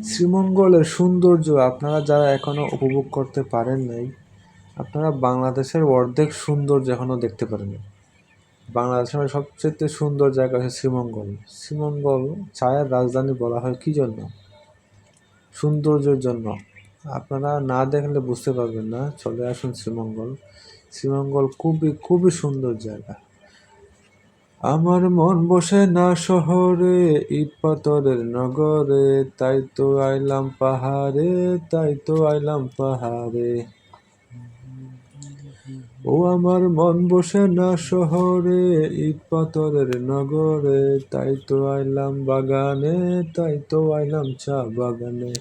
শ্রীমঙ্গলের সৌন্দর্য আপনারা যারা এখনো উপভোগ করতে পারেন নাই, আপনারা বাংলাদেশের অর্ধেক সৌন্দর্য এখনো দেখতে পারেননি। বাংলাদেশের সবচেয়ে সুন্দর জায়গা হচ্ছে শ্রীমঙ্গল। শ্রীমঙ্গল চায়ের রাজধানী বলা হয় কি জন্য? সৌন্দর্যের জন্য। আপনারা না দেখলে বুঝতে পারবেন না, চলে আসুন শ্রীমঙ্গল। শ্রীমঙ্গল খুবই খুবই সুন্দর জায়গা। আমার মন বসে না শহরে, ইট পাথরের নগরে, তাই তো আইলাম পাহাড়ে, তাই তো আইলাম পাহাড়ে। ও আমার মন বসে না শহরে, ইট পাথরের নগরে, তাই তো আইলাম বাগানে, তাই তো আইলাম চা বাগানে।